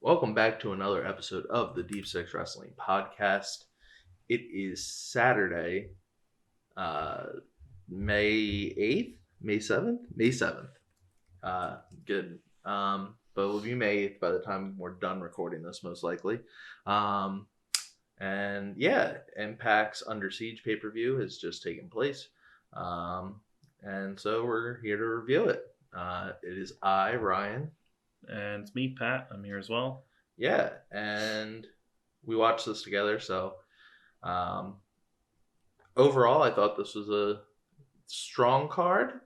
Welcome back to another episode of the Deep Six Wrestling Podcast. It is Saturday, May 8th? May 7th? May 7th. Good. But it will be May 8th by the time we're done recording this, most likely. And yeah, Impact's Under Siege pay-per-view has just taken place. And so we're here to review it. It is I, Ryan. And it's me, Pat. I'm here as well. Yeah, and we watched this together, so overall, I thought this was a strong card.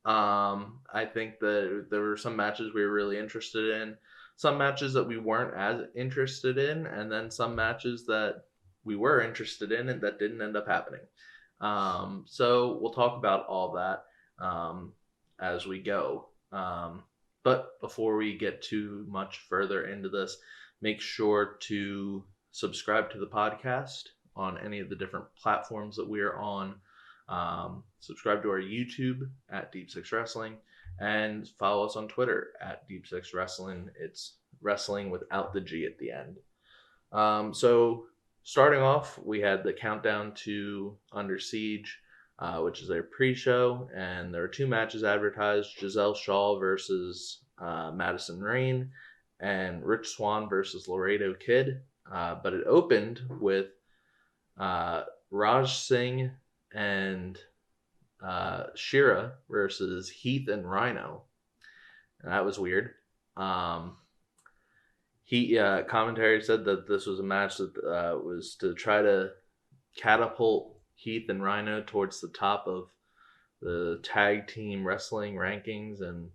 I think that there were some matches we were really interested in, some matches that we weren't as interested in, and then some matches that we were interested in and that didn't end up happening. So we'll talk about all that as we go. But before we get too much further into this, make sure to subscribe to the podcast on any of the different platforms that we are on. Subscribe to our YouTube at Deep Six Wrestling and follow us on Twitter at Deep Six Wrestling. It's wrestling without the G at the end. So starting off, we had the countdown to Under Siege, which is their pre-show, and there are two matches advertised: Giselle Shaw versus Madison Rain, and Rich Swann versus Laredo Kid. But it opened with Raj Singh and Shira versus Heath and Rhino, and that was weird. Commentary said that this was a match that was to try to catapult Heath and Rhino towards the top of the tag team wrestling rankings, and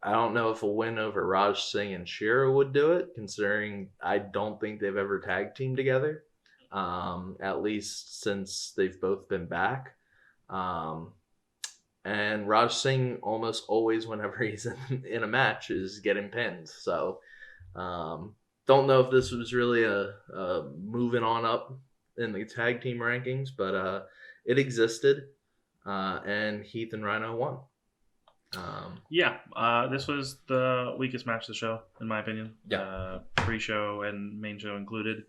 I don't know if a win over Raj Singh and Shira would do it, considering I don't think they've ever tag teamed together, at least since they've both been back. And Raj Singh almost always, whenever he's in a match, is getting pinned. So don't know if this was really a moving on up in the tag team rankings, but it existed, and Heath and Rhino won. This was the weakest match of the show, in my opinion. Yeah. Pre-show and main show included.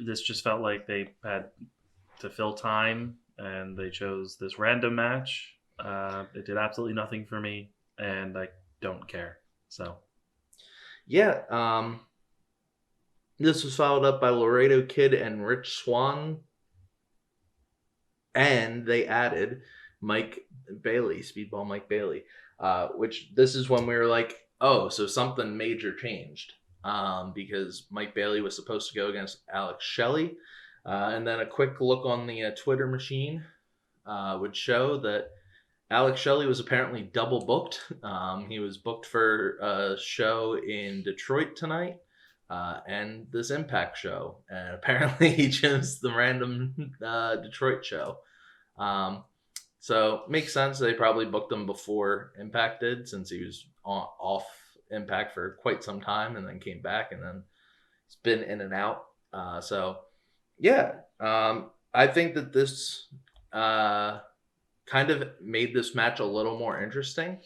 This just felt like they had to fill time, and they chose this random match. It did absolutely nothing for me, and I don't care. So, yeah. This was followed up by Laredo Kid and Rich Swann, and they added Mike Bailey, Speedball Mike Bailey, which this is when we were like, oh, so something major changed, because Mike Bailey was supposed to go against Alex Shelley, and then a quick look on the Twitter machine would show that Alex Shelley was apparently double booked. He was booked for a show in Detroit tonight, and this Impact show, and apparently he chose the random Detroit show. So makes sense. They probably booked him before Impact did, since he was off Impact for quite some time and then came back, and then he's been in and out. I think that this kind of made this match a little more interesting,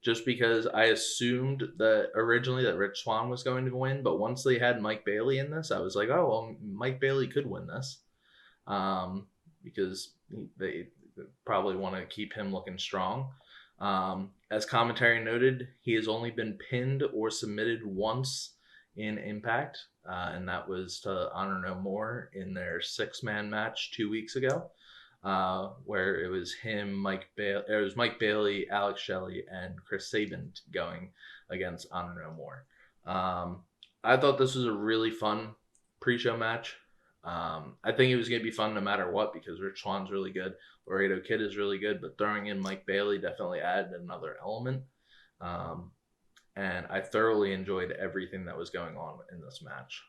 just because I assumed that originally that Rich Swann was going to win, but once they had Mike Bailey in this, I was like, oh, well, Mike Bailey could win this, because they probably want to keep him looking strong. As commentary noted, he has only been pinned or submitted once in Impact, and that was to Honor No More in their 6-man match 2 weeks ago, where it was Mike Bailey, Alex Shelley, and Chris Sabin going against Honor No More. I thought this was a really fun pre-show match. I think it was going to be fun no matter what, because Rich Swann's really good, Laredo Kid is really good, but throwing in Mike Bailey definitely added another element. And I thoroughly enjoyed everything that was going on in this match.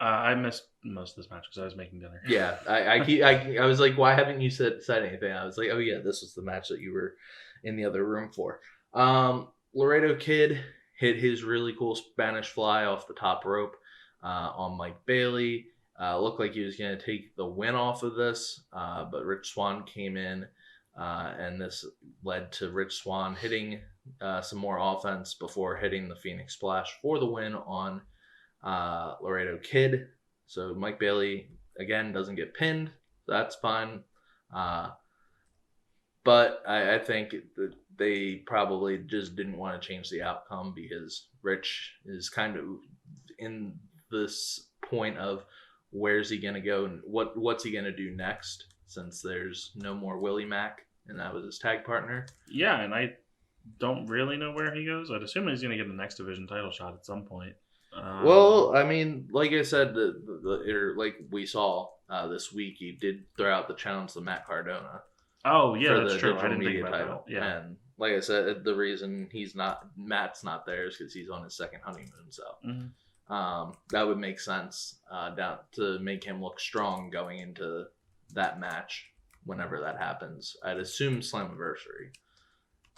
I missed most of this match because I was making dinner. Yeah, I was like, why haven't you said anything? I was like, oh yeah, this was the match that you were in the other room for. Laredo Kid hit his really cool Spanish fly off the top rope on Mike Bailey. Looked like he was going to take the win off of this, but Rich Swann came in, and this led to Rich Swann hitting some more offense before hitting the Phoenix Splash for the win on Laredo Kid. So Mike Bailey, again, doesn't get pinned. That's fine. But I think that they probably just didn't want to change the outcome, because Rich is kind of in this point of where's he going to go and what's he going to do next, since there's no more Willie Mack, and that was his tag partner. Yeah, and I don't really know where he goes. I'd assume he's going to get the next division title shot at some point. Well, I mean, like I said, like we saw this week, he did throw out the challenge to Matt Cardona. Oh yeah, that's true. I didn't think about title. That. Yeah, and like I said, the reason Matt's not there is because he's on his second honeymoon. So that would make sense down to make him look strong going into that match whenever that happens. I'd assume Slammiversary,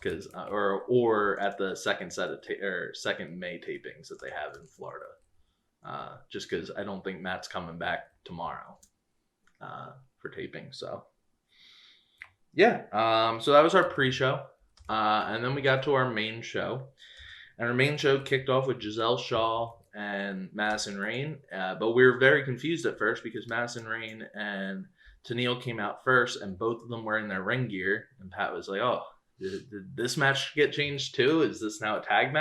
because or at the second set of second May tapings that they have in Florida. Just because I don't think Matt's coming back tomorrow for taping. So yeah, so that was our pre-show, and then we got to our main show, and our main show kicked off with Giselle Shaw and Madison Rayne, but we were very confused at first because Madison Rayne and Tenille came out first, and both of them were in their ring gear, and Pat was like, oh, did this match get changed too? Is this now a tag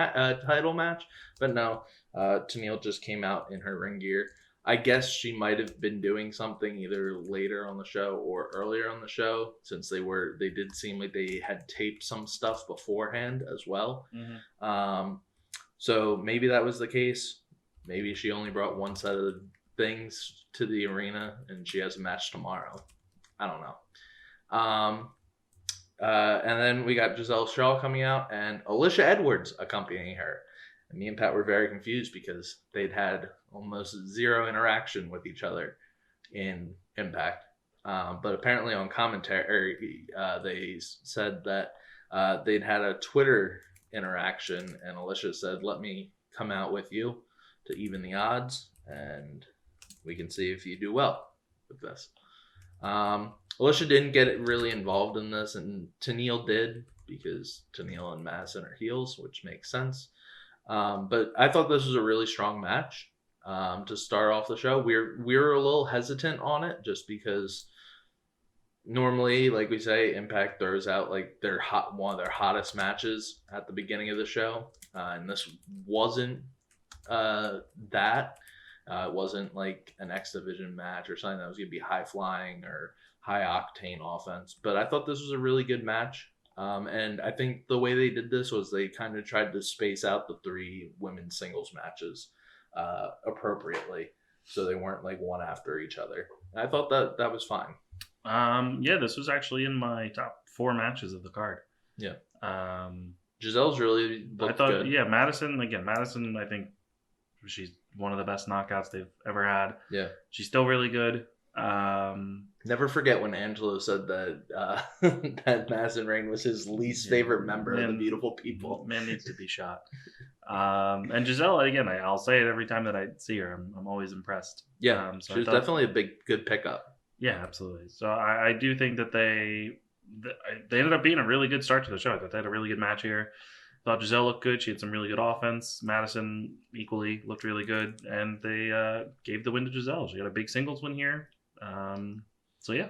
title match? But no, Tenille just came out in her ring gear. I guess she might have been doing something either later on the show or earlier on the show, since they did seem like they had taped some stuff beforehand as well. So maybe that was the case. Maybe she only brought one set of things to the arena and she has a match tomorrow. I don't know. And then we got Giselle Shaw coming out and Alicia Edwards accompanying her. And me and Pat were very confused because they'd had almost zero interaction with each other in Impact. But apparently on commentary, they said that they'd had a Twitter interaction, and Alicia said, let me come out with you to even the odds, and we can see if you do well with this. Alicia didn't get really involved in this, and Tenille did, because Tenille and Madison are heels, which makes sense. But I thought this was a really strong match to start off the show. We were a little hesitant on it just because normally, like we say, Impact throws out like one of their hottest matches at the beginning of the show, and this wasn't that. It wasn't like an X Division match or something that was going to be high flying or high octane offense. But I thought this was a really good match. And I think the way they did this was they kind of tried to space out the 3 women's singles matches appropriately, so they weren't like one after each other. And I thought that was fine. Yeah, this was actually in my top 4 matches of the card. Yeah. Giselle's really looked good. Yeah, Madison, I think she's one of the best knockouts they've ever had. Yeah. She's still really good. Never forget when Angelo said that that Madison Rayne was his least favorite member of the Beautiful People. Man needs to be shot. And Giselle, again, I'll say it every time that I see her. I'm always impressed. Yeah, so she was definitely a good pickup. Yeah, absolutely. So I do think that they they ended up being a really good start to the show. I thought they had a really good match here. Thought Giselle looked good. She had some really good offense. Madison equally looked really good, and they gave the win to Giselle. She got a big singles win here. So yeah.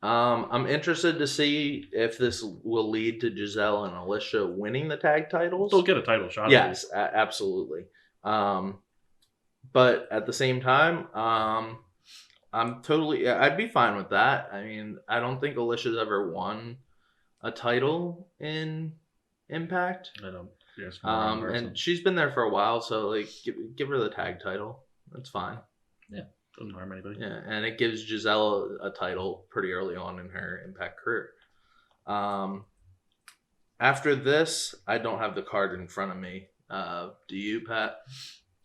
I'm interested to see if this will lead to Giselle and Alicia winning the tag titles. They'll get a title shot. Yes, absolutely. But at the same time, I'd be fine with that. I mean, I don't think Alicia's ever won a title in Impact. I don't. Yes, and she's been there for a while, so like, give her the tag title. That's fine. Yeah, doesn't harm anybody. Yeah, and it gives Giselle a title pretty early on in her Impact career. After this, I don't have the card in front of me. Do you, Pat?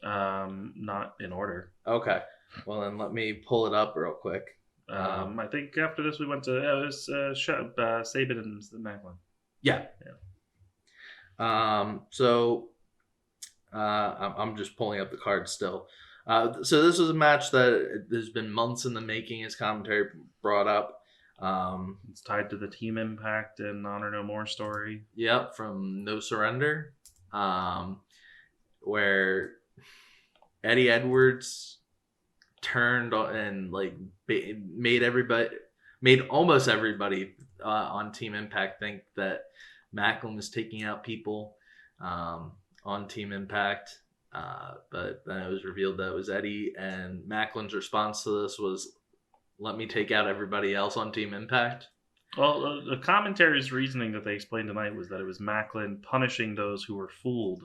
Not in order. Okay. Well, then let me pull it up real quick. I think after this we went to Saban and Macklin. Yeah. So I'm just pulling up the card still. So this was a match that there's been months in the making, as commentary brought up. It's tied to the Team Impact and Honor No More story. Yep, from No Surrender, where Eddie Edwards turned and like made almost everybody on Team Impact think that Macklin was taking out people on Team Impact, but then it was revealed that it was Eddie, and Macklin's response to this was, "Let me take out everybody else on Team Impact." Well, the commentary's reasoning that they explained tonight was that it was Macklin punishing those who were fooled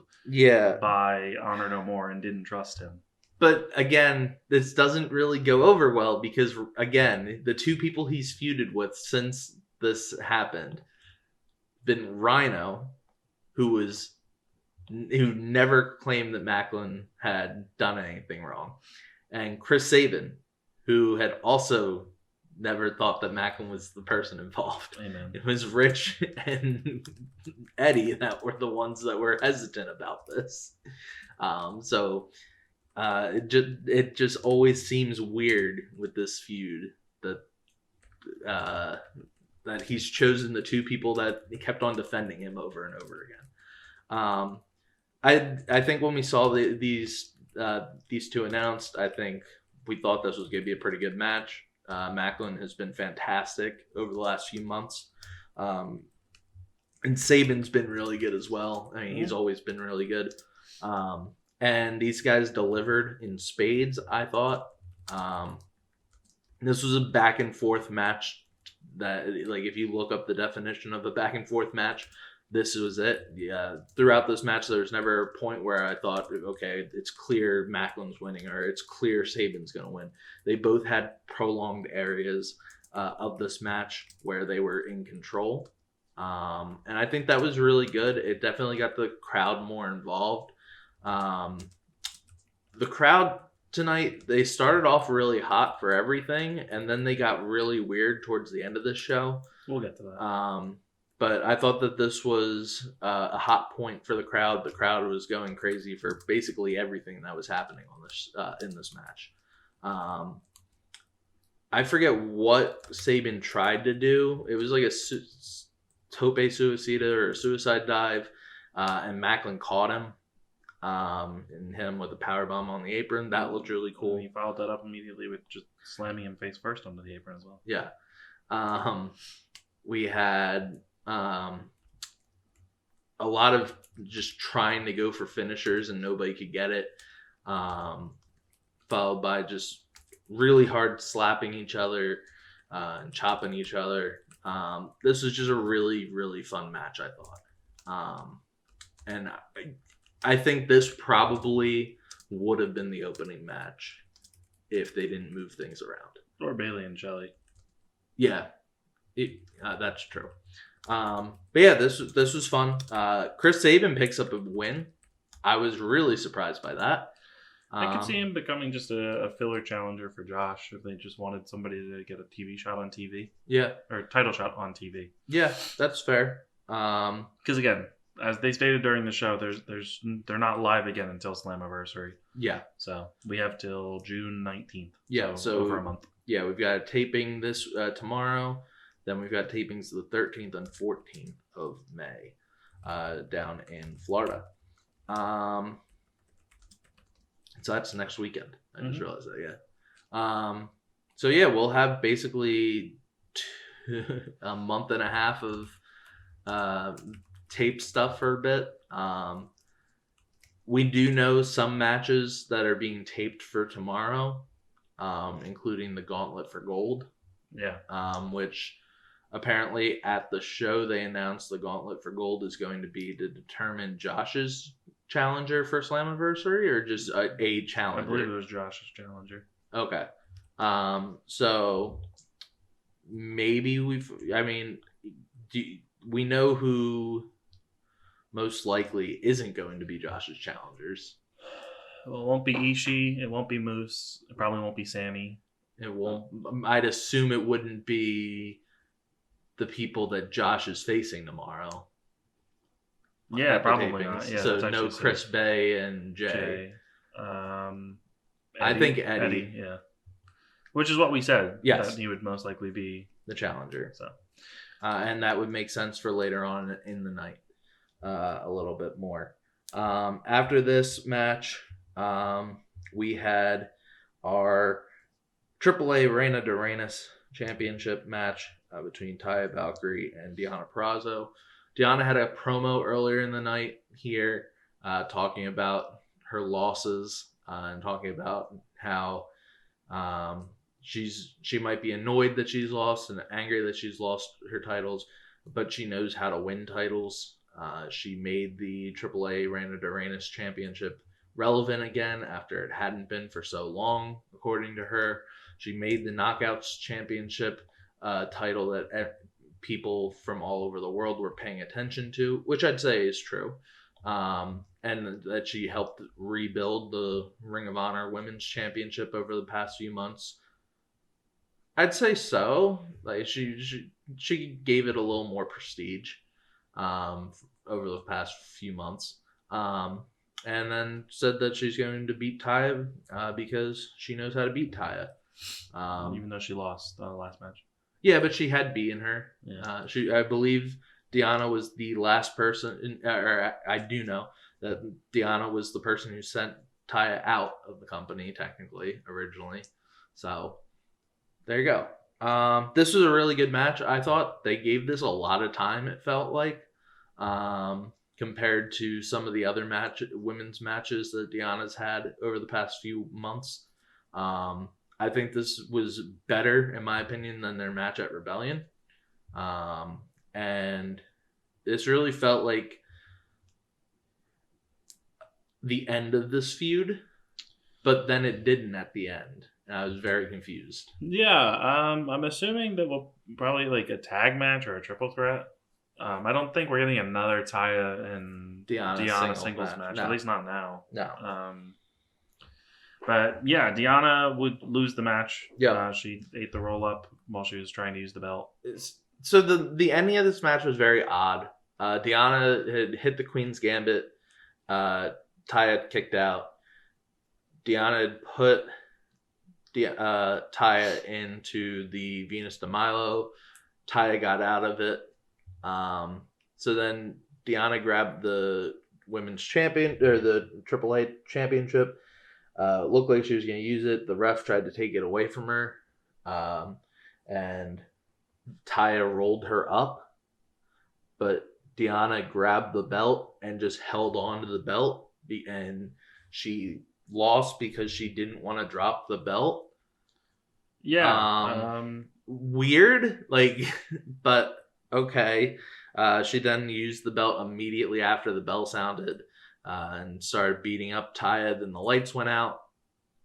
by Honor No More and didn't trust him. But again, this doesn't really go over well because, again, the two people he's feuded with since this happened been Rhino, who never claimed that Macklin had done anything wrong, and Chris Saban, who had also never thought that Macklin was the person involved. Amen. It was Rich and Eddie that were the ones that were hesitant about this. It just always seems weird with this feud that he's chosen the two people that kept on defending him over and over again. I think when we saw these two announced, I think we thought this was going to be a pretty good match. Macklin has been fantastic over the last few months. And Saban's been really good as well. I mean, he's always been really good. And these guys delivered in spades, I thought. This was a back and forth match that, like, if you look up the definition of a back and forth match, this was it. Yeah. Throughout this match, there was never a point where I thought, okay, it's clear Macklin's winning or it's clear Saban's going to win. They both had prolonged areas of this match where they were in control. And I think that was really good. It definitely got the crowd more involved. The crowd tonight, they started off really hot for everything, and then they got really weird towards the end of this show. We'll get to that. But I thought that this was a hot point for the crowd. The crowd was going crazy for basically everything that was happening on this in this match. I forget what Saban tried to do. It was like a tope suicida or a suicide dive, and Macklin caught him. And hit him with a powerbomb on the apron. That looked really cool. He followed that up immediately with just slamming him face first onto the apron as well. Yeah. We had a lot of just trying to go for finishers and nobody could get it. Followed by just really hard slapping each other and chopping each other. This was just a really, really fun match, I thought. And I think this probably would have been the opening match if they didn't move things around. Or Bailey and Shelley. Yeah, that's true. But yeah, this was fun. Chris Saban picks up a win. I was really surprised by that. I could see him becoming just a filler challenger for Josh if they just wanted somebody to get a TV shot on TV. Yeah. Or a title shot on TV. Yeah, that's fair. Because again, as they stated during the show, they're not live again until Slammiversary. Yeah. So we have till June 19th. Yeah. So over a month. Yeah, we've got a taping this tomorrow. Then we've got tapings the 13th and 14th of May down in Florida. So that's next weekend. I just realized that, yeah. So yeah, we'll have basically a month and a half of tape stuff for a bit. We do know some matches that are being taped for tomorrow, including the Gauntlet for Gold. Yeah. Which apparently at the show they announced the Gauntlet for Gold is going to be to determine Josh's challenger for Slammiversary, or just a challenger? I believe it was Josh's challenger. Okay. So maybe we know who most likely isn't going to be Josh's challengers. Well, it won't be Ishii. It won't be Moose. It probably won't be Sami. It won't. I'd assume it wouldn't be the people that Josh is facing tomorrow. Yeah, probably not. Yeah, so no Chris Bay and Jay. I think Eddie. Yeah. Which is what we said. Yes. That he would most likely be the challenger. So, and that would make sense for later on in the night a little bit more. After this match, we had our AAA Reina Duranus championship match between Taya Valkyrie and Deonna Purrazzo. Deonna had a promo earlier in the night here talking about her losses and talking about how she might be annoyed that she's lost and angry that she's lost her titles, but she knows how to win titles. She made the AAA Reina Duranus championship relevant again after it hadn't been for so long, according to her. She made the Knockouts championship title that people from all over the world were paying attention to, which I'd say is true. And that she helped rebuild the Ring of Honor Women's Championship over the past few months. I'd say so. Like she gave it a little more prestige over the past few months. And then said that she's going to beat Taya because she knows how to beat Taya. Even though she lost the last match. Yeah, but she had beaten her. Yeah. I believe Deonna was the last person, or I do know that Deonna was the person who sent Taya out of the company, technically, originally. So, there you go. This was a really good match. I thought they gave this a lot of time, it felt like, compared to some of the other women's matches that Deonna's had over the past few months. I think this was better, in my opinion, than their match at Rebellion. And this really felt like the end of this feud, but then it didn't at the end. And I was very confused. Yeah, I'm assuming that we'll probably like a tag match or a triple threat. I don't think we're getting another Taya and Deonna singles match. No. At least not now. No. But yeah, Deonna would lose the match. Yeah. She ate the roll up while she was trying to use the belt. So the ending of this match was very odd. Deonna had hit the Queen's Gambit. Taya kicked out. Deonna had put Taya into the Venus de Milo. Taya got out of it. So then Deonna grabbed the women's champion, or the AAA championship. Looked like she was going to use it. The ref tried to take it away from her. And Taya rolled her up. But Deonna grabbed the belt and just held on to the belt. And she lost because she didn't want to drop the belt. Yeah. Weird. But okay. She then used the belt immediately after the bell sounded. And started beating up Taya. Then the lights went out,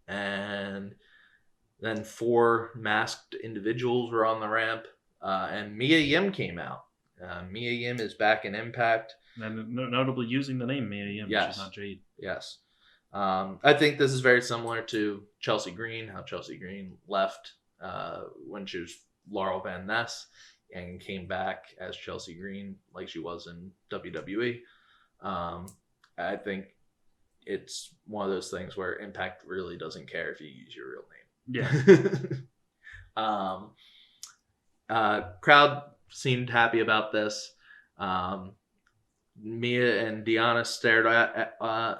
and then 4 masked individuals were on the ramp, and Mia Yim came out. Mia Yim is back in Impact, and notably using the name Mia Yim, yes. Which is not Jade. Yes, I think this is very similar to Chelsea Green. How Chelsea Green left when she was Laurel Van Ness and came back as Chelsea Green, like she was in WWE. I think it's one of those things where Impact really doesn't care if you use your real name. Yeah. Crowd seemed happy about this. Mia and Deonna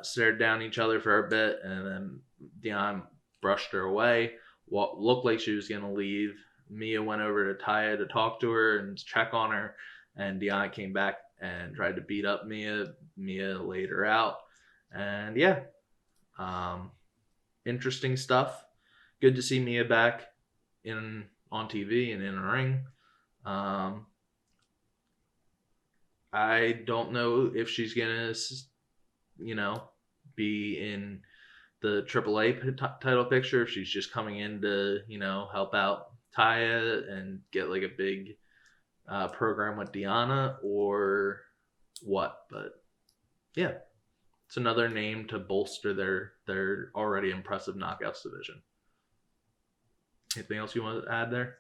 stared down each other for a bit, and then Deonna brushed her away. What looked like she was gonna leave. Mia went over to Taya to talk to her and check on her, and Deonna came back and tried to beat up Mia. Mia laid her out, and yeah, interesting stuff. Good to see Mia back on TV and in a ring. I don't know if she's gonna, be in the AAA title picture. If she's just coming in to, help out Taya and get like a big program with Deonna or what. But yeah, it's another name to bolster their already impressive knockouts division. Anything else you want to add there?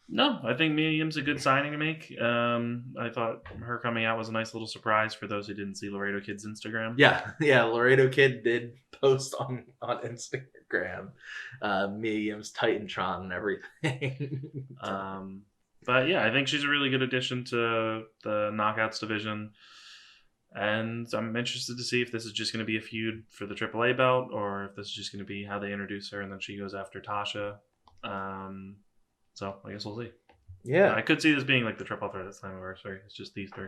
No, I think Mia Yim's a good signing to make. I thought her coming out was a nice little surprise for those who didn't see Laredo Kid's Instagram. Yeah, Laredo Kid did post on Instagram Mia Yim's Titantron and everything. But yeah, I think she's a really good addition to the knockouts division. And I'm interested to see if this is just going to be a feud for the AAA belt or if this is just going to be how they introduce her and then she goes after Tasha. So I guess we'll see. Yeah. I could see this being like the triple threat this time anniversary. It's just these three.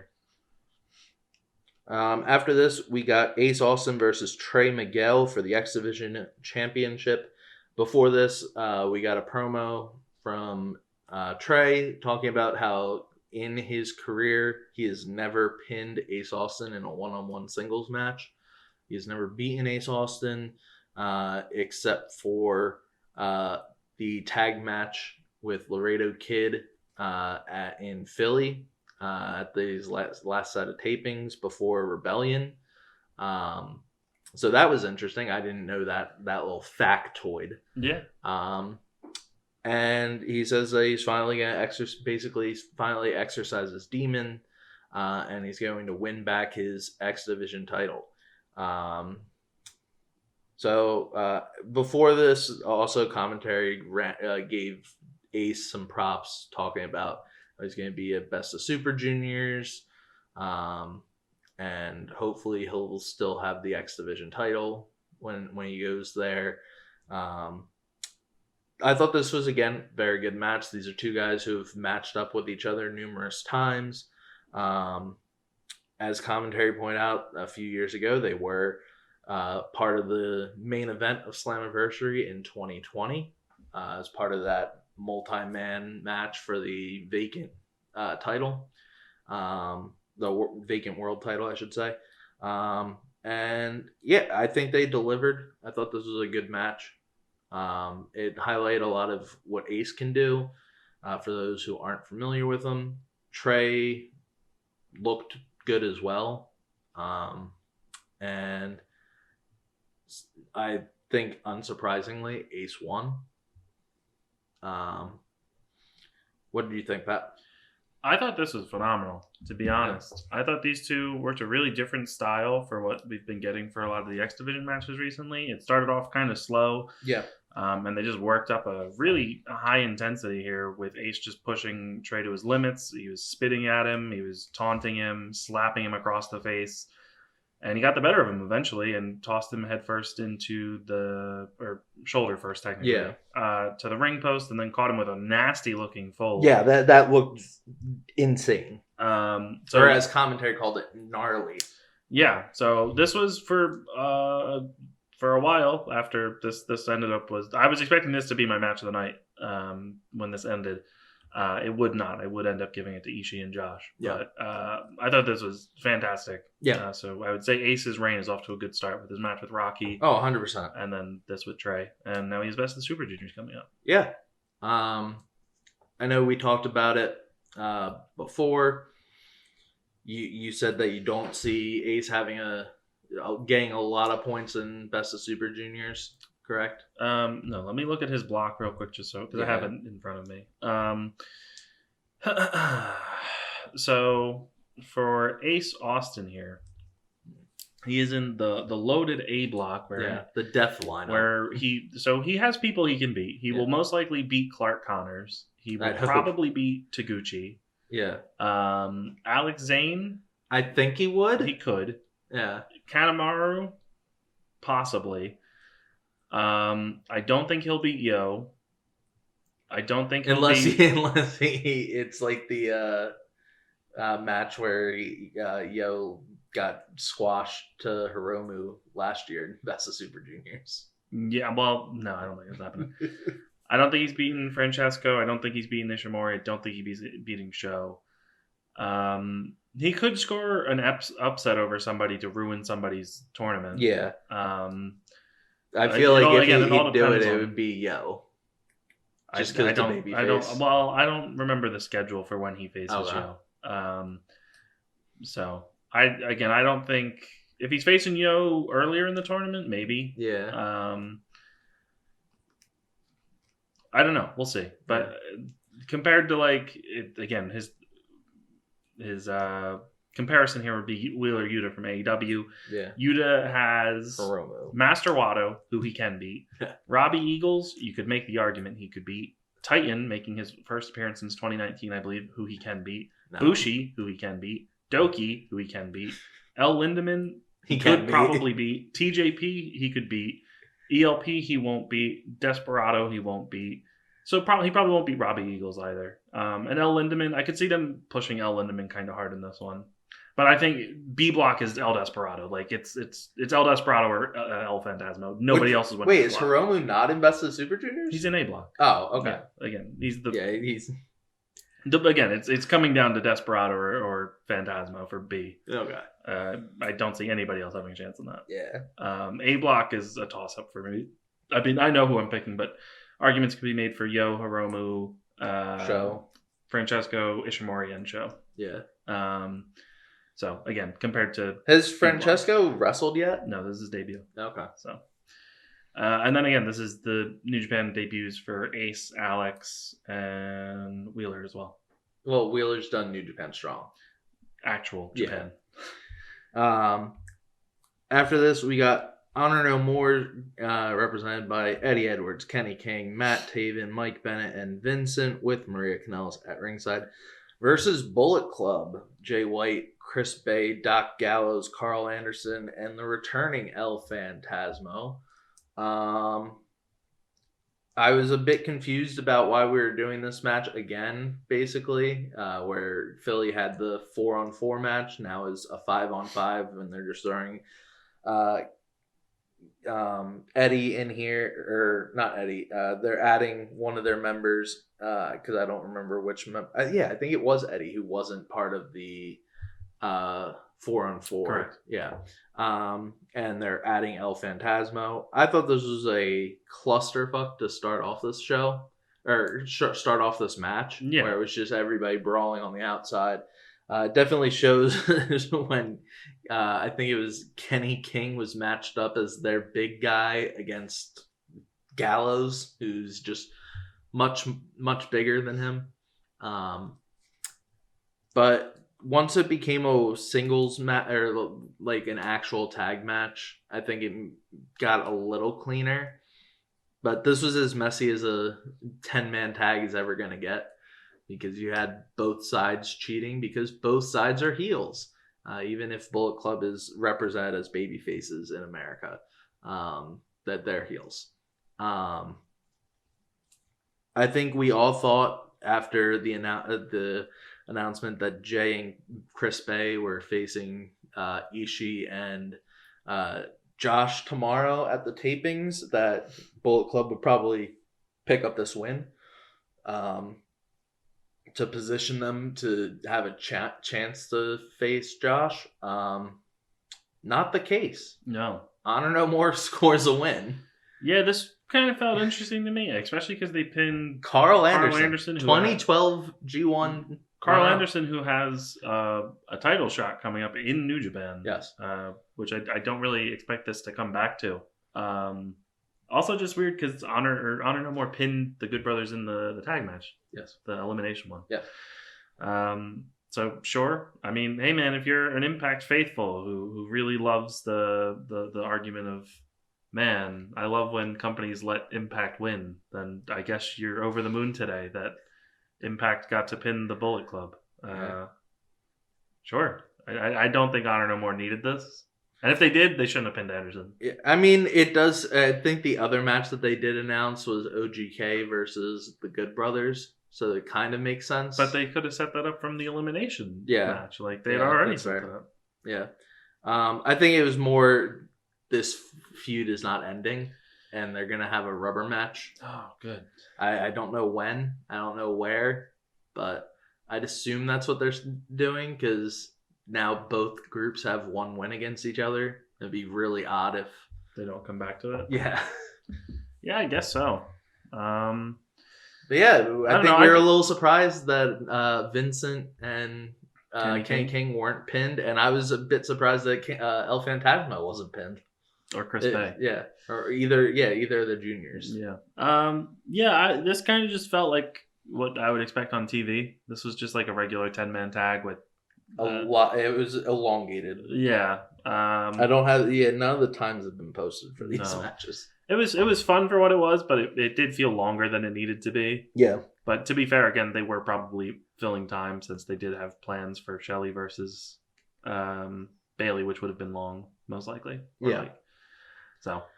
After this, we got Ace Austin versus Trey Miguel for the X Division Championship. Before this, we got a promo from Trey talking about how in his career, he has never pinned Ace Austin in a one-on-one singles match. He has never beaten Ace Austin except for the tag match with Laredo Kid in Philly at these last set of tapings before Rebellion. So that was interesting. I didn't know that little factoid. Yeah. And he says that he's finally going to finally exercise his demon, and he's going to win back his X Division title. So before this, also commentary gave Ace some props, talking about he's going to be a Best of Super Juniors, and hopefully he'll still have the X Division title when he goes there. I thought this was, again, very good match. These are two guys who have matched up with each other numerous times. As commentary pointed out a few years ago, they were part of the main event of Slammiversary in 2020 as part of that multi-man match for the vacant title, the vacant world title, I should say. And yeah, I think they delivered. I thought this was a good match. It highlighted a lot of what Ace can do. For those who aren't familiar with him, Trey looked good as well. And I think, unsurprisingly, Ace won. What did you think, Pat? I thought this was phenomenal, to be honest. I thought these two worked a really different style for what we've been getting for a lot of the X Division matches recently. It started off kind of slow. Yeah. And they just worked up a really high intensity here with Ace just pushing Trey to his limits. He was spitting at him. He was taunting him, slapping him across the face. And he got the better of him eventually and tossed him headfirst into or shoulder first, technically. Yeah. To the ring post and then caught him with a nasty looking fold. Yeah, that looked insane. So, or as commentary called it, gnarly. Yeah, so this was for a while after this ended up I was expecting this to be my match of the night when this ended. It would not. I would end up giving it to Ishii and Josh. Yeah. But I thought this was fantastic. Yeah. So I would say Ace's reign is off to a good start with his match with Rocky. Oh, 100%. And then this with Trey. And now he's Best of the Super Juniors coming up. Yeah. I know we talked about it before. You said that you don't see Ace getting a lot of points in Best of Super Juniors, correct? No, let me look at his block real quick just because I have it in front of me. So for Ace Austin here, he is in the loaded A block the death lineup. Where he has people he can beat. He will most likely beat Clark Connors. He I will hope. probably beat Taguchi. Yeah. Alex Zane, I think he would. he could. Yeah. Kanemaru, possibly. I don't think he'll beat Yo. I don't think he'll Unless beat... it's like the match where Yo got squashed to Hiromu last year in Best of Super Juniors. Yeah, well, no, I don't think it's happening. I don't think he's beaten Francesco. I don't think he's beaten Ishimori. I don't think he's beating Sho. He could score an upset over somebody to ruin somebody's tournament. Yeah. I feel like if again, he'd do it, depends it on... would be Yo. Just I because the don't. baby I don't. face. Well, I don't remember the schedule for when he faces Okay. Yo. So I don't think if he's facing Yo earlier in the tournament, maybe. Yeah. I don't know. We'll see. But compared to again, his comparison here would be Wheeler Yuta from AEW. Yeah. Yuta has Hiromu. Master Wato, who he can beat. Robbie Eagles, you could make the argument he could beat. Titan, making his first appearance since 2019, I believe, who he can beat. No. Bushi, who he can beat. Doki, who he can beat. El Lindemann, He could probably beat. TJP, he could beat. ELP, he won't beat. Desperado, he won't beat. So he probably won't beat Robbie Eagles either. And El Lindemann, I could see them pushing El Lindemann kind of hard in this one. But I think B block is El Desperado. Like it's El Desperado or El Phantasmo. Nobody else is winning. Wait, is Hiromu not in Best of Super Juniors? He's in A block. Oh, okay. Yeah, again, he's the... Yeah, he's... Again, it's coming down to Desperado or Phantasmo for B. Okay. I don't see anybody else having a chance on that. Yeah. A block is a toss-up for me. I mean, I know who I'm picking, but arguments could be made for Yo, Hiromu, Sho, Francesco, Ishimori, and Sho. Yeah. So, again, compared to... Has Francesco wrestled yet? No, this is his debut. Okay. So, and then again, this is the New Japan debuts for Ace, Alex, and Wheeler as well. Well, Wheeler's done New Japan Strong. Actual Japan. Yeah. After this, we got Honor No More, represented by Eddie Edwards, Kenny King, Matt Taven, Mike Bennett, and Vincent, with Maria Kanellis at ringside, versus Bullet Club, Jay White, Chris Bay, Doc Gallows, Carl Anderson, and the returning El Phantasmo. I was a bit confused about why we were doing this match again, basically, where Philly had the 4-on-4 match, now is a 5-on-5, and they're just throwing Eddie in here, or not Eddie, they're adding one of their members, because I don't remember which member. I think it was Eddie who wasn't part of the 4-on-4. Correct. Yeah. And they're adding El Phantasmo. I thought this was a clusterfuck to start off this show, or start off this match, where it was just everybody brawling on the outside. Definitely shows when I think it was Kenny King was matched up as their big guy against Gallows, who's just much bigger than him. But once it became a singles match, or like an actual tag match, I think it got a little cleaner. But this was as messy as a 10-man tag is ever going to get, because you had both sides cheating, because both sides are heels. Even if Bullet Club is represented as baby faces in America, that they're heels. I think we all thought after the announcement that Jay and Chris Bay were facing Ishii and Josh tomorrow at the tapings, that Bullet Club would probably pick up this win to position them to have a chance to face Josh. Not the case. No. Honor No More scores a win. Yeah, this kind of felt interesting to me, especially because they pinned Carl Anderson 2012 G1. Carl Anderson, who has a title shot coming up in New Japan. Yes. Which I don't really expect this to come back to. Also, just weird because Honor No More pinned the Good Brothers in the tag match. Yes. The elimination one. Yeah. So sure. I mean, hey man, if you're an Impact faithful who really loves the argument of, man, I love when companies let Impact win, then I guess you're over the moon today that Impact got to pin the Bullet Club. Yeah. Sure. I don't think Honor No More needed this. And if they did, they shouldn't have pinned Anderson. I mean, it does. I think the other match that they did announce was OGK versus the Good Brothers, so it kind of makes sense. But they could have set that up from the elimination match. Like, they had Yeah, already that's set fair. that up. Yeah. I think it was more this feud is not ending, and they're going to have a rubber match. Oh, good. I don't know when. I don't know where. But I'd assume that's what they're doing, because now both groups have one win against each other. It'd be really odd if they don't come back to it. Yeah. Yeah, I guess so. But yeah, I think we were a little surprised that Vincent and Kenny King weren't pinned, and I was a bit surprised that El Fantasma wasn't pinned. Or Chris Bay. Yeah. Or either of the juniors. Yeah. This kind of just felt like what I would expect on TV. This was just like a regular 10-man tag with a lot. It was elongated. Yeah. I don't have. Yeah, none of the times have been posted for these matches. It was fun for what it was, but it did feel longer than it needed to be. Yeah. But to be fair, again, they were probably filling time since they did have plans for Shelley versus Bailey, which would have been long, most likely.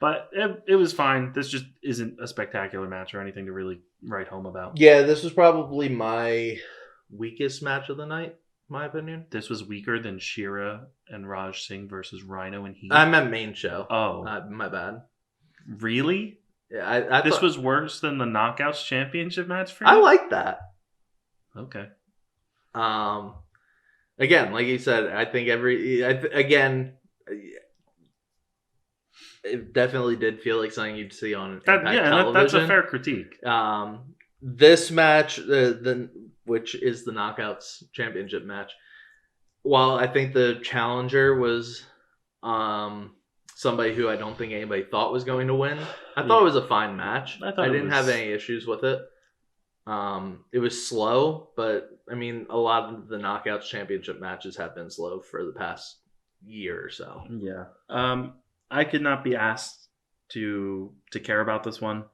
But it was fine. This just isn't a spectacular match or anything to really write home about. Yeah, this was probably my weakest match of the night, in my opinion. This was weaker than Shira and Raj Singh versus Rhino and Heat. I meant main show. Oh. My bad. Really? Yeah, this was worse than the Knockouts Championship match for you? I like that. Okay. Again, like you said, I think it definitely did feel like something you'd see on television. That's a fair critique. This match, which is the Knockouts Championship match, while I think the challenger was somebody who I don't think anybody thought was going to win, I thought it was a fine match. I didn't have any issues with it. It was slow, but I mean, a lot of the Knockouts Championship matches have been slow for the past year or so. Yeah. I could not be asked to care about this one.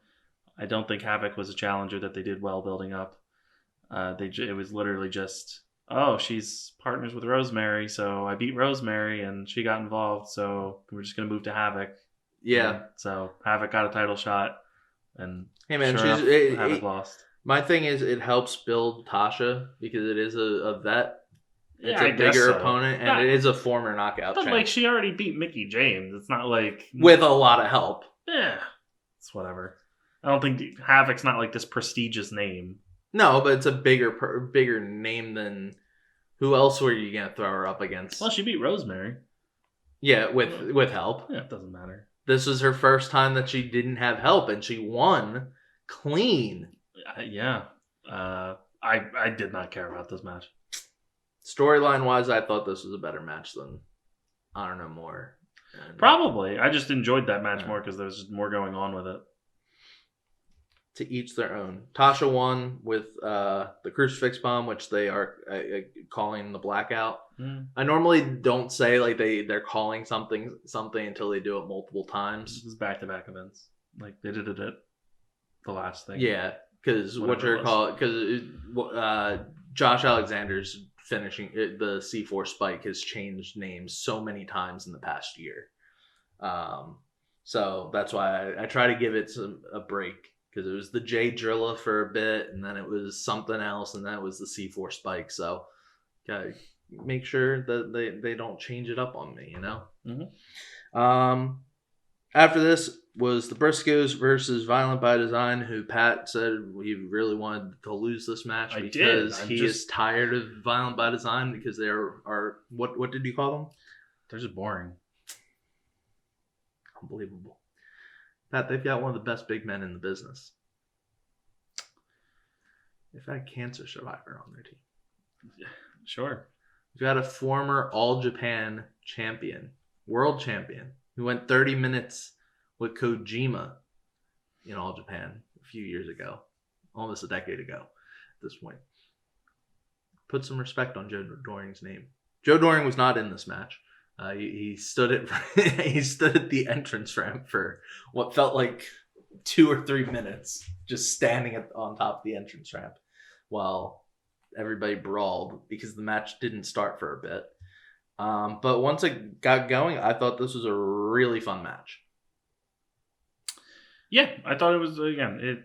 I don't think Havoc was a challenger that they did well building up. It was literally just, she's partners with Rosemary, so I beat Rosemary and she got involved, so we're just gonna move to Havoc. Yeah. And so Havoc got a title shot, and hey man, Havoc lost. My thing is, it helps build Tasha because it is a vet. It's a bigger opponent, and it is a former knockout champ. Like, she already beat Mickie James. It's not like... With a lot of help. Yeah. It's whatever. I don't think Havoc's not like this prestigious name. No, but it's a bigger name than... Who else were you going to throw her up against? Well, she beat Rosemary. Yeah, with help. Yeah, it doesn't matter. This was her first time that she didn't have help, and she won clean. Yeah. I did not care about this match. Storyline wise, I thought this was a better match than Honor No More. Probably. I just enjoyed that match more because there was just more going on with it. To each their own. Tasha won with the crucifix bomb, which they are calling the blackout. I normally don't say like they're calling something until they do it multiple times. This is back-to-back events. Like they did it at the last thing. Yeah, because Josh Alexander's finishing the C4 spike has changed names so many times in the past year. So that's why I try to give it a break, because it was the J Drilla for a bit, and then it was something else, and then it was the C4 spike. So gotta make sure that they don't change it up on me, you know? Mm-hmm. After this was the Briscoes versus Violent by Design, who Pat said he really wanted to lose this match because he is tired of Violent by Design because they are what did you call them? They're just boring. Unbelievable. Pat, they've got one of the best big men in the business. They've had a cancer survivor on their team. Yeah, sure. We've got a former All Japan champion, world champion, who went 30 minutes with Kojima in All Japan a few years ago. Almost a decade ago at this point. Put some respect on Joe Doring's name. Joe Doring was not in this match. He stood at the entrance ramp for what felt like 2 or 3 minutes, just standing on top of the entrance ramp. while everybody brawled because the match didn't start for a bit. But once it got going, I thought this was a really fun match. Yeah, I thought it was, again,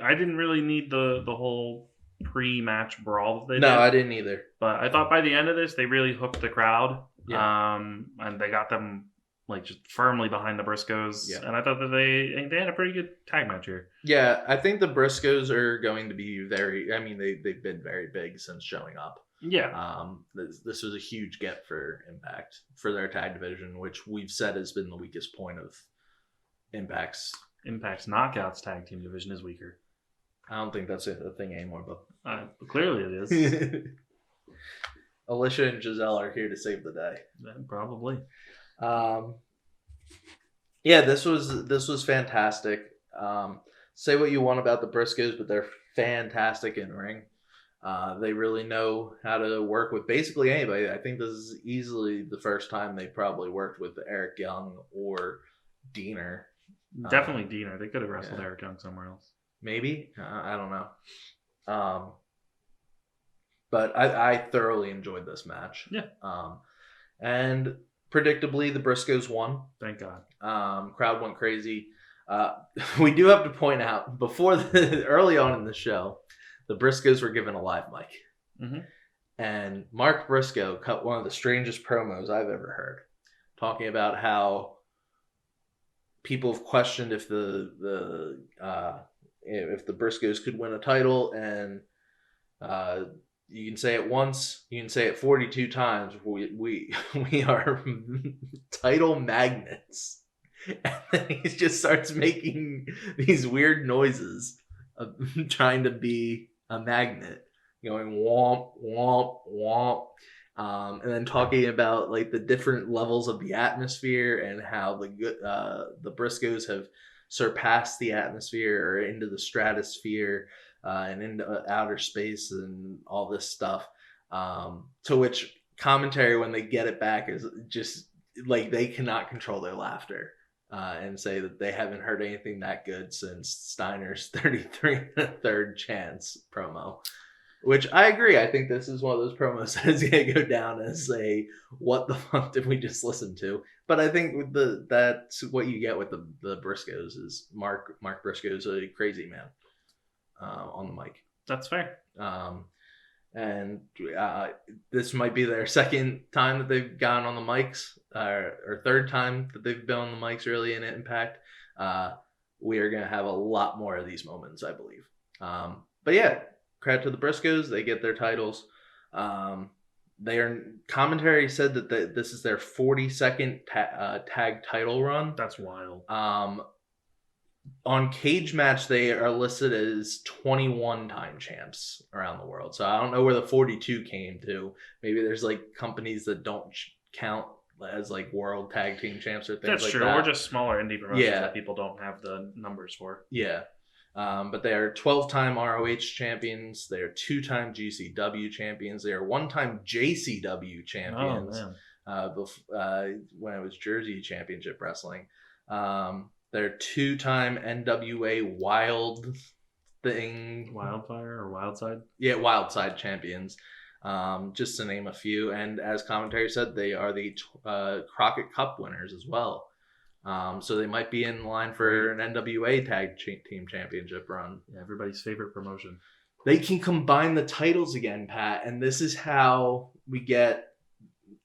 I didn't really need the whole pre-match brawl that they did. No, I didn't either. But I thought by the end of this, they really hooked the crowd. Yeah. And they got them like just firmly behind the Briscoes. Yeah. And I thought that they had a pretty good tag match here. Yeah, I think the Briscoes are going to be they've been very big since showing up. Yeah. This was a huge get for Impact for their tag division, which we've said has been the weakest point of Impact's Knockouts tag team division is weaker. I don't think that's a thing anymore, but clearly it is. Alicia and Giselle are here to save the day. Probably. Yeah, this was fantastic. Say what you want about the Briscoes, but they're fantastic in ring. They really know how to work with basically anybody. I think this is easily the first time they probably worked with Eric Young or Diener. Definitely Diener. They could have wrestled Eric Young somewhere else. Maybe. I don't know. But I thoroughly enjoyed this match. Yeah. And predictably, the Briscoes won. Thank God. Crowd went crazy. We do have to point out, early on in the show, the Briscoes were given a live mic. Mm-hmm. And Mark Briscoe cut one of the strangest promos I've ever heard, talking about how people have questioned if the Briscoes could win a title, and you can say it once, you can say it 42 times. We are title magnets. And then he just starts making these weird noises of trying to be a magnet, going womp womp womp, and then talking about like the different levels of the atmosphere and how the Briscoes have surpassed the atmosphere or into the stratosphere and into outer space and all this stuff. To which commentary, when they get it back, is just like they cannot control their laughter. And say that they haven't heard anything that good since Steiner's 33 third chance promo, which I agree. I think this is one of those promos that is going to go down as a what the fuck did we just listen to? But I think with that's what you get with the Briscoes is Mark Briscoe is a crazy man on the mic. That's fair. And this might be their second time that they've gone on the mics, or third time that they've been on the mics really in Impact. We are going to have a lot more of these moments, I believe. But yeah, credit to the Briscoes. They get their titles. Commentary said that this is their 42nd tag title run. That's wild. On Cage Match, they are listed as 21-time champs around the world. So I don't know where the 42 came to. Maybe there's like companies that don't count as like world tag team champs or things That's like true. that. Or just smaller indie promotions that people don't have the numbers for. Yeah. But they are 12-time ROH champions. They are 2-time GCW champions. They are 1-time JCW champions. Oh, man. When it was Jersey Championship Wrestling. They're 2-time NWA Wildfire or Wildside? Yeah, Wildside champions. Just to name a few. And as commentary said, they are the Crockett Cup winners as well. So they might be in line for an NWA Tag Team Championship run. Yeah, everybody's favorite promotion. They can combine the titles again, Pat. And this is how we get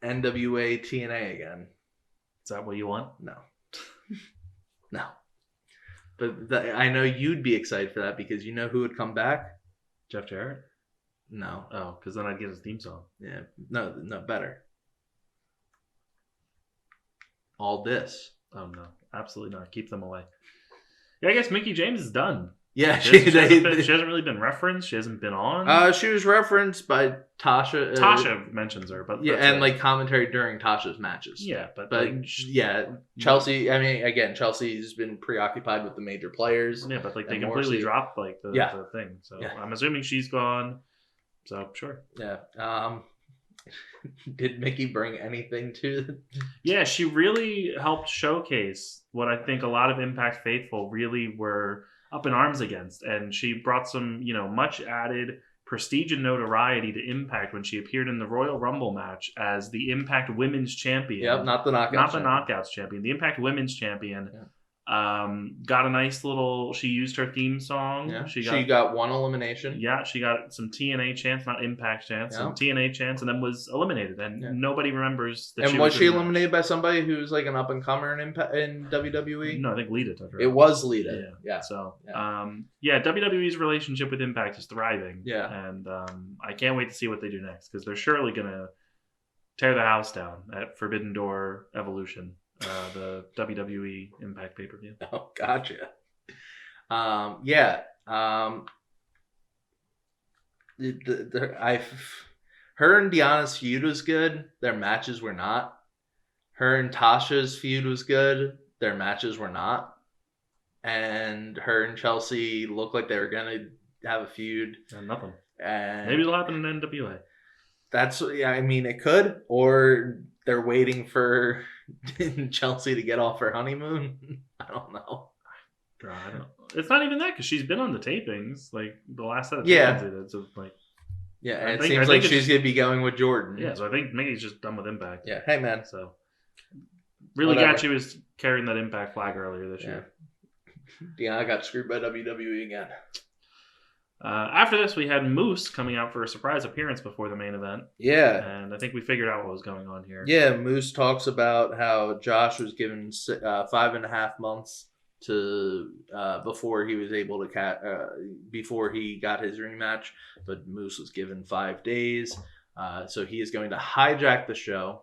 NWA TNA again. Is that what you want? No. No. But I know you'd be excited for that because you know who would come back? Jeff Jarrett? No. Oh, because then I'd get his theme song. Yeah. No, better. All this. Oh, no. Absolutely not. Keep them away. Yeah, I guess Mickie James is done. Yeah, she hasn't really been referenced. She hasn't been on. She was referenced by Tasha. Tasha mentions her, but yeah, and like commentary during Tasha's matches. Yeah, but yeah, Chelsea. I mean, again, Chelsea's been preoccupied with the major players. Yeah, but like they completely dropped like the thing. So I'm assuming she's gone. So sure. Yeah. Did Mickie bring anything to? Yeah, she really helped showcase what I think a lot of Impact faithful really were up in arms against, and she brought some, much added prestige and notoriety to Impact when she appeared in the Royal Rumble match as the Impact Women's Champion. Yep, not the Knockouts champion. The Impact Women's Champion. Yeah. Got a nice little. She used her theme song. Yeah. She got one elimination. Yeah, she got some TNA chants, not Impact chants, some TNA chants, and then was eliminated. And nobody remembers that. And was she eliminated by somebody who's like an up and comer in WWE? No, I think Lita took her. It was Lita. Yeah. So, WWE's relationship with Impact is thriving. Yeah. And I can't wait to see what they do next because they're surely gonna tear the house down at Forbidden Door Evolution. The WWE Impact pay-per-view. Oh, gotcha. Her and Deonna's feud was good. Their matches were not. Her and Tasha's feud was good. Their matches were not. And her and Chelsea looked like they were gonna have a feud. And nothing. And maybe it'll happen in NWA. It could, or they're waiting for Chelsea to get off her honeymoon. I don't know. It's not even that because she's been on the tapings, like the last set of tapings they did. So like, it seems like she's gonna be going with Jordan. Yeah, so I think Mickey's just done with Impact. Yeah, hey man. So really glad she was carrying that Impact flag earlier this year. Deonna got screwed by WWE again. After this, we had Moose coming out for a surprise appearance before the main event. Yeah. And I think we figured out what was going on here. Yeah, Moose talks about how Josh was given 5.5 months to before he was able to before he got his rematch, but Moose was given 5 days. So he is going to hijack the show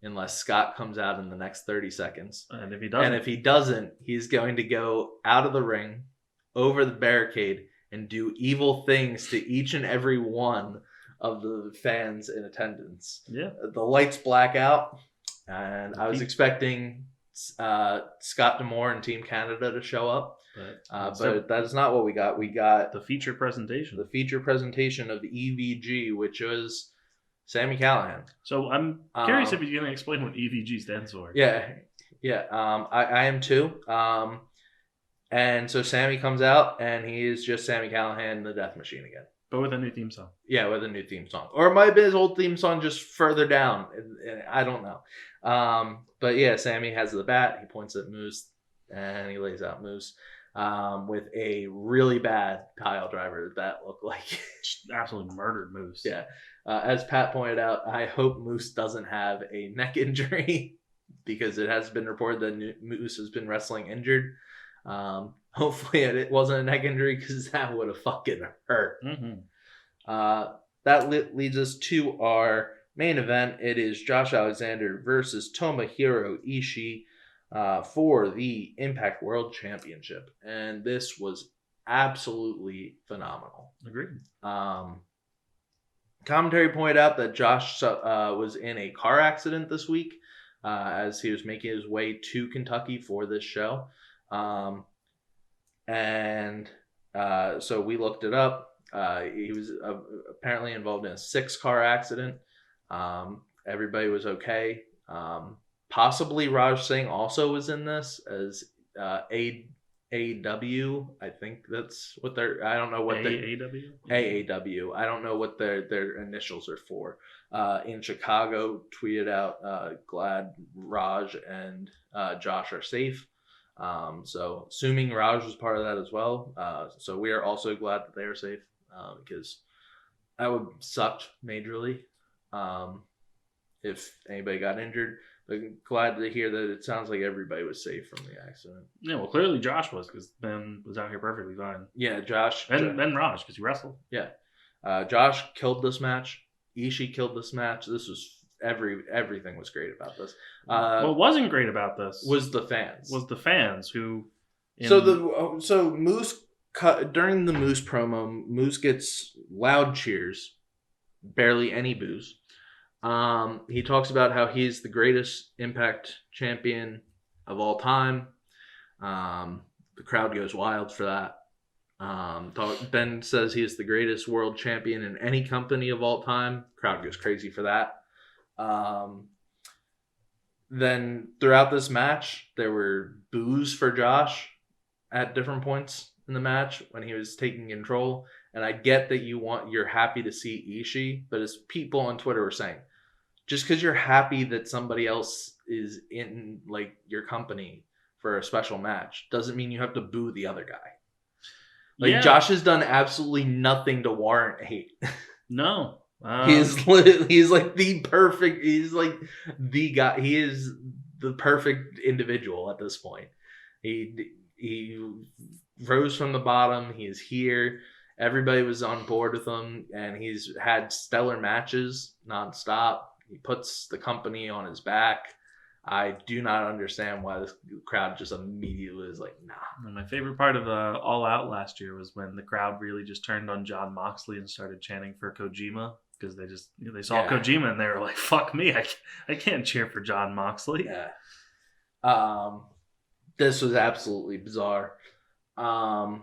unless Scott comes out in the next 30 seconds. And if he doesn't, he's going to go out of the ring, over the barricade, and do evil things to each and every one of the fans in attendance. Yeah. The lights black out, and I was expecting Scott D'Amore and Team Canada to show up, but that is not what we got. We got the feature presentation. The feature presentation of the EVG, which was Sami Callihan. So I'm curious if you're going to explain what EVG stands for. Yeah. I am too. And so Sami comes out, and he is just Sami Callihan, the Death Machine again. But with a new theme song. Yeah, with a new theme song. Or it might have been his old theme song just further down. I don't know. But yeah, Sami has the bat. He points at Moose, and he lays out Moose with a really bad pile driver that looked like... Just absolutely murdered Moose. Yeah. As Pat pointed out, I hope Moose doesn't have a neck injury because it has been reported that Moose has been wrestling injured. Hopefully it wasn't a neck injury because that would have fucking hurt. Mm-hmm. That leads us to our main event. It is Josh Alexander versus Tomohiro Ishii for the Impact World Championship. And this was absolutely phenomenal. Agreed. Commentary pointed out that Josh was in a car accident this week as he was making his way to Kentucky for this show. So we looked it up. He was apparently involved in a 6-car accident. Everybody was okay. Possibly Raj Singh also was in this as AAW. I think that's what they're. I don't know what AAW. AAW. I don't know what their initials are for. In Chicago, tweeted out, glad Raj and Josh are safe. So assuming Raj was part of that as well. So we are also glad that they are safe because that would suck majorly if anybody got injured. But glad to hear that it sounds like everybody was safe from the accident. Yeah, well, clearly Josh was because Ben was out here perfectly fine. Yeah, Josh. And Raj because he wrestled. Yeah. Josh killed this match. Ishii killed this match. This was everything was great about this. What wasn't great about this was the fans. Who. So Moose during the Moose promo, Moose gets loud cheers, barely any boos. He talks about how he's the greatest Impact champion of all time. The crowd goes wild for that. Ben says he is the greatest world champion in any company of all time. Crowd goes crazy for that. Then throughout this match, there were boos for Josh at different points. in the match when he was taking control. And I get that you're happy to see Ishii, but as people on Twitter were saying, just because you're happy that somebody else is in like your company for a special match doesn't mean you have to boo the other guy. Like Josh has done absolutely nothing to warrant hate. No. He's like the perfect. He's like the guy. He is the perfect individual at this point. He rose from the bottom. He is here. Everybody was on board with him, and he's had stellar matches nonstop. He puts the company on his back. I do not understand why this crowd just immediately is like, nah. My favorite part of All Out last year was when the crowd really just turned on Jon Moxley and started chanting for Kojima, because they saw Kojima and they were like, fuck me, I can't cheer for Jon Moxley. Yeah. This was absolutely bizarre. Glad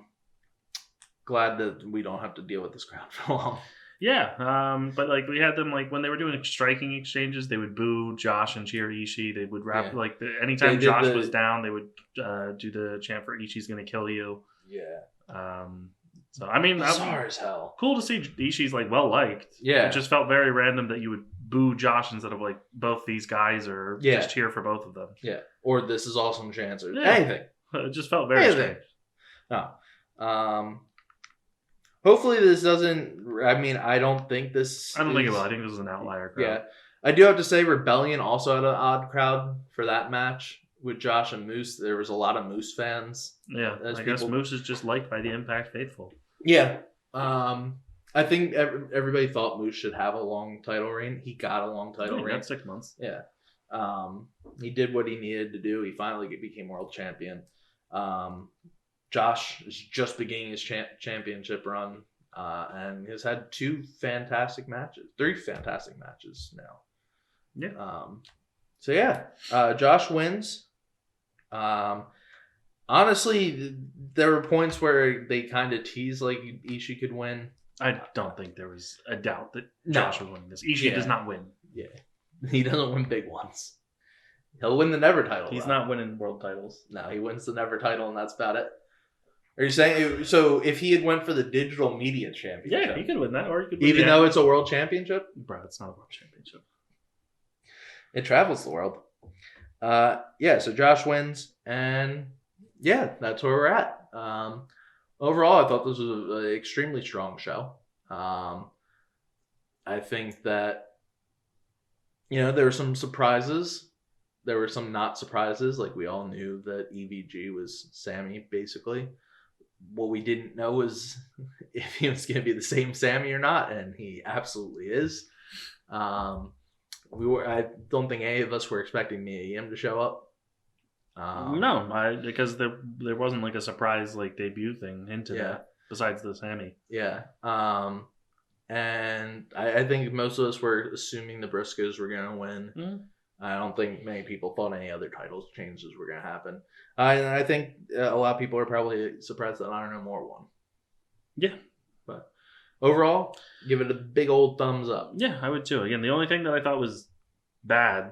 that we don't have to deal with this crowd for long. Yeah, but like we had them like when they were doing striking exchanges, they would boo Josh and cheer Ishii. They would rap anytime Josh was down, they would do the chant for Ishii's gonna kill you. Yeah. So I mean, bizarre as hell. Cool to see Ishii's like well liked. Yeah. It just felt very random that you would boo Josh instead of like both these guys, or just cheer for both of them. Yeah. Or this is awesome chance or anything. It just felt very strange. No. Hopefully this doesn't. I mean, I don't think this. I don't think it will. I think this is an outlier crowd. Yeah, I do have to say, Rebellion also had an odd crowd for that match with Josh and Moose. There was a lot of Moose fans. Yeah, I guess Moose is just liked by the Impact faithful. Yeah, I think everybody thought Moose should have a long title reign. He got a long title reign. He got 6 months. Yeah, he did what he needed to do. He finally became world champion. Josh is just beginning his championship run, and has had 3 fantastic matches now. Yeah. So yeah, Josh wins. Honestly, there were points where they kind of teased like Ishii could win. I don't think there was a doubt that Josh was winning this. Ishii does not win. Yeah, he doesn't win big ones. He'll win the Never title. He's not winning world titles. No, he wins the Never title, and that's about it. Are you saying so? If he had went for the digital media championship, yeah, he could win that, or he could win even though it's a world championship. Bro, it's not a world championship. It travels the world. Yeah. So Josh wins, and yeah, that's where we're at. Overall, I thought this was an extremely strong show. I think that there were some surprises. There were some not surprises. Like we all knew that EVG was Sami, basically. What we didn't know was if he was going to be the same Sami or not, and he absolutely is. I don't think any of us were expecting Mia Yim to show up. No, because there wasn't like a surprise like debut thing into that besides the Sami. Yeah. And I think most of us were assuming the Briscoes were going to win. Mm-hmm. I don't think many people thought any other titles changes were going to happen. And I think a lot of people are probably surprised that Honor No More won. Yeah. But overall, give it a big old thumbs up. Yeah, I would too. Again, the only thing that I thought was bad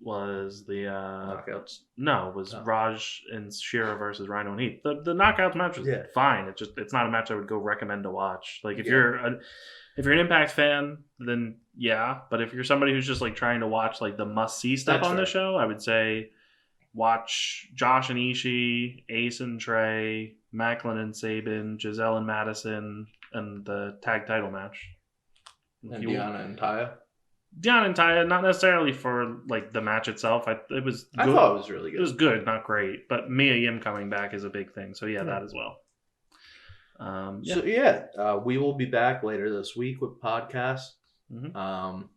was the knockouts. No, was Raj and Shira versus Rhino and Heath. The knockouts match was fine. It's not a match I would go recommend to watch. Like if you're an Impact fan, then yeah. But if you're somebody who's just like trying to watch like the must see stuff on the show, I would say watch Josh and Ishii, Ace and Trey, Macklin and Saban, Giselle and Madison, and the tag title match. And Deonna and Taya. Deonna and Taya, not necessarily for like the match itself. I thought it was really good. It was good, not great. But Mia Yim coming back is a big thing. So yeah, that as well. So we will be back later this week with podcasts. Mm-hmm.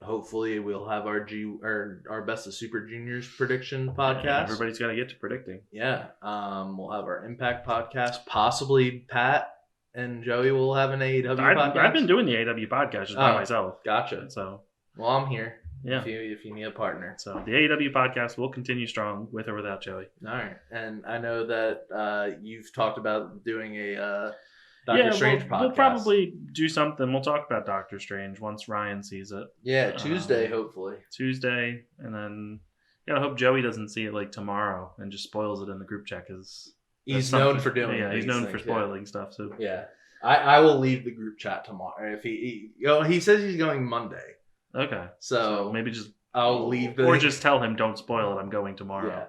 Hopefully we'll have our Best of Super Juniors prediction podcast. Yeah, everybody's got to get to predicting. Yeah. We'll have our Impact podcast. Possibly Pat and Joey will have an AEW podcast. I've been doing the AEW podcast just by myself. Gotcha. So well, I'm here. Yeah. If you need a partner. So the AEW podcast will continue strong with or without Joey. All right. And I know that you've talked about doing a Doctor Strange podcast. We'll probably do something. We'll talk about Doctor Strange once Ryan sees it. Yeah, Tuesday, hopefully. Tuesday. And then I hope Joey doesn't see it like tomorrow and just spoils it in the group chat because He's known for doing. Yeah, he's known for things, spoiling stuff. So yeah. I will leave the group chat tomorrow. If he says he's going Monday. Okay. So maybe just I'll leave or just tell him don't spoil it. I'm going tomorrow.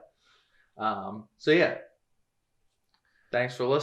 Yeah. So yeah. Thanks for listening.